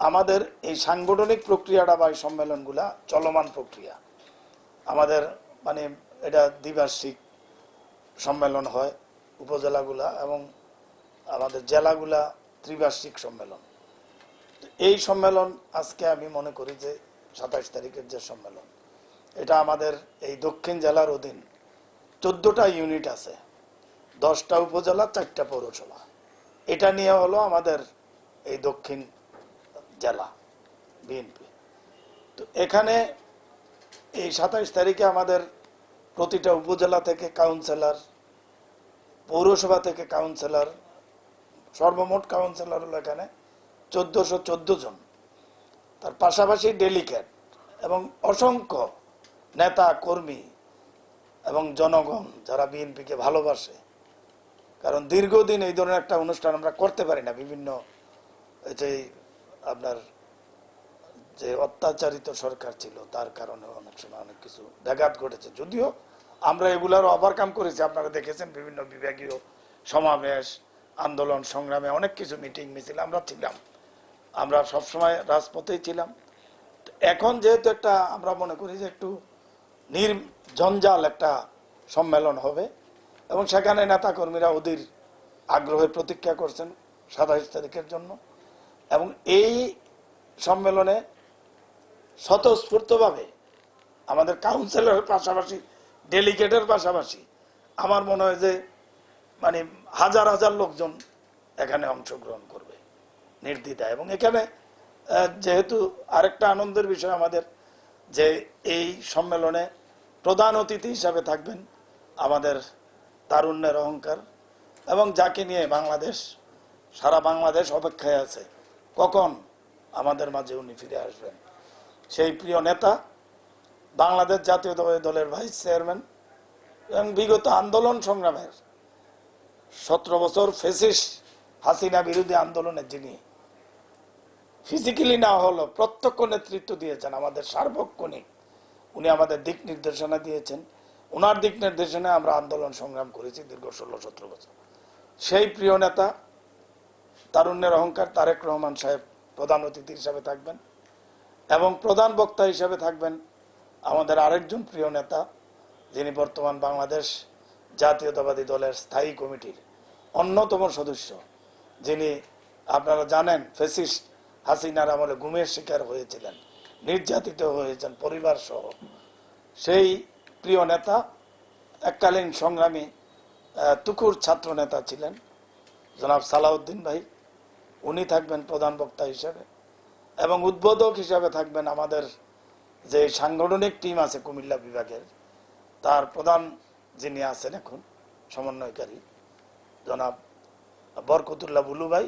আমাদের এই সাংগঠনিক প্রক্রিয়াটা বা এই সম্মেলনগুলা চলমান প্রক্রিয়া। আমাদের মানে এটা দ্বিবার্ষিক সম্মেলন হয় উপজেলাগুলা, এবং আমাদের জেলাগুলা ত্রিবার্ষিক সম্মেলন। এই সম্মেলন আজকে আমি মনে করি যে 27 তারিখের যে সম্মেলন, এটা আমাদের এই দক্ষিণ জেলার অধীন 14টা ইউনিট আছে, 10টা উপজেলা, 4টা পৌরসভা। এটা নিয়ে হলো আমাদের এই দক্ষিণ জেলা বিএনপি। তো এখানে এই 27 তারিখে আমাদের প্রতিটা উপজেলা থেকে কাউন্সিলর, পৌরসভা থেকে কাউন্সিলর, সর্বমোট কাউন্সিলর হলো এখানে 1414 জন। তার পাশাপাশি ডেলিগেট এবং অসংখ্য নেতা কর্মী এবং জনগণ যারা বিএনপিকে ভালোবাসে। কারণ দীর্ঘদিন এই ধরনের একটা অনুষ্ঠান আমরা করতে পারি না, বিভিন্ন যে আপনার যে অত্যাচারিত সরকার ছিল তার কারণে অনেক সময় অনেক কিছু ব্যাঘাত ঘটেছে। যদিও আমরা এগুলার ওভারকাম করেছি, আপনারা দেখেছেন বিভিন্ন বিভাগীয় সমাবেশ, আন্দোলন সংগ্রামে অনেক কিছু মিটিং মিছিল আমরা ছিলাম, আমরা সবসময় রাজপথেই ছিলাম। এখন যেহেতু একটা আমরা মনে করি যে একটু নির্ঝঞ্ঝাল একটা সম্মেলন হবে, এবং সেখানে নেতাকর্মীরা অধীর আগ্রহে প্রতীক্ষা করছেন 27 তারিখের জন্য। এবং এই সম্মেলনে স্বতঃস্ফূর্তভাবে আমাদের কাউন্সিলরের পাশাপাশি, ডেলিগেটের পাশাপাশি আমার মনে হয় যে মানে হাজার হাজার লোকজন এখানে অংশগ্রহণ করবে নির্দ্বিধায়। এবং এখানে যেহেতু আরেকটা আনন্দের বিষয় আমাদের, যে এই সম্মেলনে প্রধান অতিথি হিসাবে থাকবেন আমাদের তারুণ্যের অহংকার, এবং যাকে নিয়ে বাংলাদেশ, সারা বাংলাদেশ অপেক্ষায় আছে কখন আমাদের মাঝে উনি ফিরে আসবেন। সেই প্রিয় নেতা, বাংলাদেশ জাতীয়তাবাদী দলের ভাইস চেয়ারম্যান, এবং বিগত আন্দোলন সংগ্রামের 17 বছর ফ্যাসিস্ট হাসিনা বিরোধী আন্দোলনে যিনি ফিজিক্যালি না হলো প্রত্যক্ষ নেতৃত্ব দিয়েছেন, আমাদের সার্বক্ষণিক উনি আমাদের দিক নির্দেশনা দিয়েছেন। ওনার দিক নির্দেশনায় আমরা আন্দোলন সংগ্রাম করেছি দীর্ঘ 16-17 বছর। সেই প্রিয় নেতা, তারুণ্যের অহংকার তারেক রহমান সাহেব প্রধান অতিথি হিসাবে থাকবেন, এবং প্রধান বক্তা হিসাবে থাকবেন আমাদের আরেকজন প্রিয় নেতা, যিনি বর্তমান বাংলাদেশ জাতীয়তাবাদী দলের স্থায়ী কমিটির অন্যতম সদস্য, যিনি আপনারা জানেন ফ্যাসিস্ট হাসিনার আমলে গুমের শিকার হয়েছিলেন, নির্যাতিত হয়েছেন পরিবার সহ। সেই প্রিয় নেতা, এককালীন সংগ্রামী তুকুর ছাত্র নেতা ছিলেন জনাব সালাউদ্দিন ভাই, উনি থাকবেন প্রধান বক্তা হিসেবে। এবং উদ্বোধক হিসাবে থাকবেন আমাদের যে সাংগঠনিক টিম আছে কুমিল্লা বিভাগের, তার প্রধান যিনি আছেন এখন সমন্বয়কারী জনাব বরকতুল্লাহ বুলু ভাই,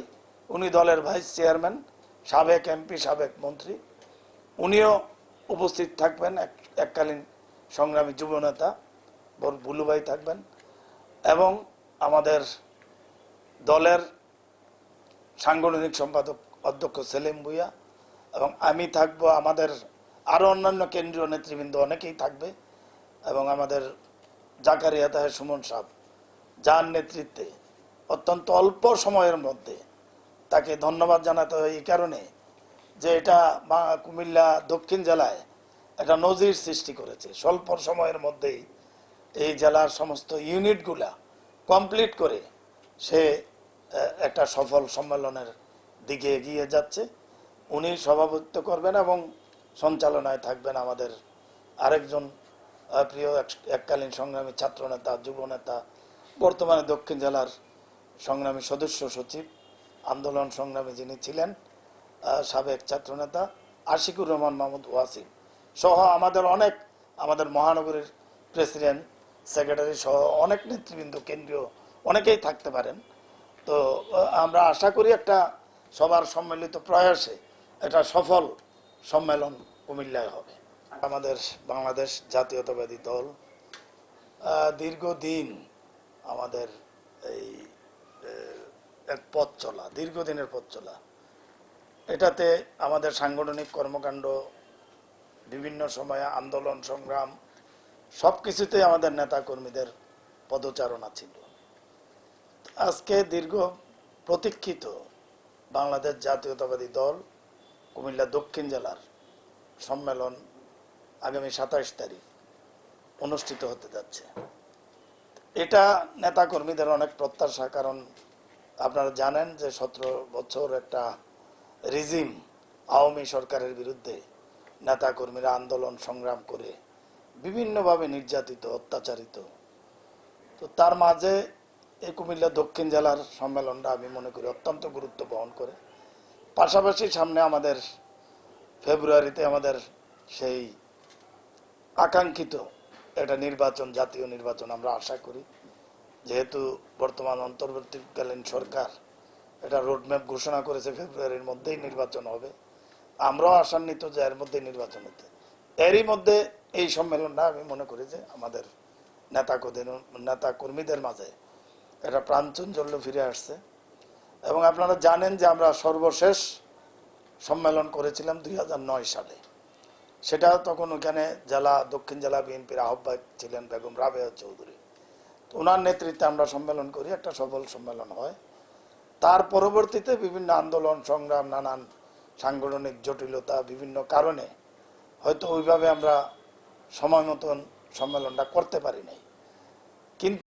উনি দলের ভাইস চেয়ারম্যান, সাবেক এমপি, সাবেক মন্ত্রী। উনিও উপস্থিত থাকবেন, এককালীন সংগ্রামী যুব নেতা বুলু ভাই থাকবেন। এবং আমাদের দলের সাংগঠনিক সম্পাদক অধ্যক্ষ সেলিম ভুইয়া, এবং আমি থাকবো, আমাদের আরো অন্যান্য কেন্দ্রীয় নেতৃবৃন্দ অনেকেই থাকবে। এবং আমাদের জাকারিয়া তাহের সুমন সাহেব, যার নেতৃত্বে অত্যন্ত অল্প সময়ের মধ্যে, তাকে ধন্যবাদ জানাতে হয় এই কারণে যে এটা কুমিল্লা দক্ষিণ জেলায় একটা নজির সৃষ্টি করেছে। স্বল্প সময়ের মধ্যেই এই জেলার সমস্ত ইউনিটগুলা কমপ্লিট করে সে একটা সফল সম্মেলনের দিকে এগিয়ে যাচ্ছে। উনি সভাপতিত্ব করবেন এবং সঞ্চালনায় থাকবেন আমাদের আরেকজন প্রিয় এককালীন সংগ্রামী ছাত্র নেতা, যুব নেতা, বর্তমানে দক্ষিণ জেলার সংগ্রামী সদস্য সচিব, আন্দোলন সংগ্রামী যিনি ছিলেন, সাবেক ছাত্র নেতা আশিকুর রহমান মাহমুদ ওয়াসিম সহ আমাদের মহানগরীর প্রেসিডেন্ট, সেক্রেটারি সহ অনেক নেতৃবৃন্দ, কেন্দ্রীয় অনেকেই থাকতে পারেন। তো আমরা আশা করি একটা সবার সম্মিলিত প্রয়াসে একটা সফল সম্মেলন কুমিল্লায় হবে। আমাদের বাংলাদেশ জাতীয়তাবাদী দল দীর্ঘদিন আমাদের এই এক পথ চলা, দীর্ঘদিনের পথ চলা, এটাতে আমাদের সাংগঠনিক কর্মকাণ্ড, বিভিন্ন সময়ে আন্দোলন সংগ্রাম, সবকিছুতে আমাদের নেতা কর্মীদের পদচারণা ছিল। আজকে দীর্ঘ প্রতীক্ষিত বাংলাদেশ জাতীয়তাবাদী দল কুমিল্লা দক্ষিণ জেলার সম্মেলন আগামী 27 তারিখ অনুষ্ঠিত হতে যাচ্ছে। এটা নেতাকর্মীদের অনেক প্রত্যাশা, কারণ আপনারা জানেন যে 17 বছর একটা রিজিম আওয়ামী সরকারের বিরুদ্ধে নেতাকর্মীরা আন্দোলন সংগ্রাম করে বিভিন্নভাবে নির্যাতিত, অত্যাচারিত। তো তার মাঝে এই কুমিল্লা দক্ষিণ জেলার সম্মেলনটা আমি মনে করি অত্যন্ত গুরুত্ব বহন করে। পাশাপাশি সামনে আমাদের ফেব্রুয়ারিতে আমাদের সেই আকাঙ্ক্ষিত একটা নির্বাচন, জাতীয় নির্বাচন আমরা আশা করি। যেহেতু বর্তমান অন্তর্বর্তীকালীন সরকার এটা রোডম্যাপ ঘোষণা করেছে, ফেব্রুয়ারির মধ্যেই নির্বাচন হবে, আমরাও আশান্বিত যে এর মধ্যেই নির্বাচন হতে। এরই মধ্যে এই সম্মেলনটা আমি মনে করি যে আমাদের নেতা কর্মীদের মাঝে একটা প্রাণচাঞ্চল্য ফিরে আসছে। এবং আপনারা জানেন যে আমরা সর্বশেষ সম্মেলন করেছিলাম 2009 সালে। সেটা তখন ওখানে দক্ষিণ জেলা বিএনপির আহ্বায়ক ছিলেন বেগম রাবেয়া চৌধুরী। তো ওনার নেতৃত্বে আমরা সম্মেলন করি, একটা সফল সম্মেলন হয়। তার পরবর্তীতে বিভিন্ন আন্দোলন সংগ্রাম, নানান সাংগঠনিক জটিলতা, বিভিন্ন কারণে হয়তো ওইভাবে আমরা সময় মতন সম্মেলনটা করতে পারি নাই। কিন্তু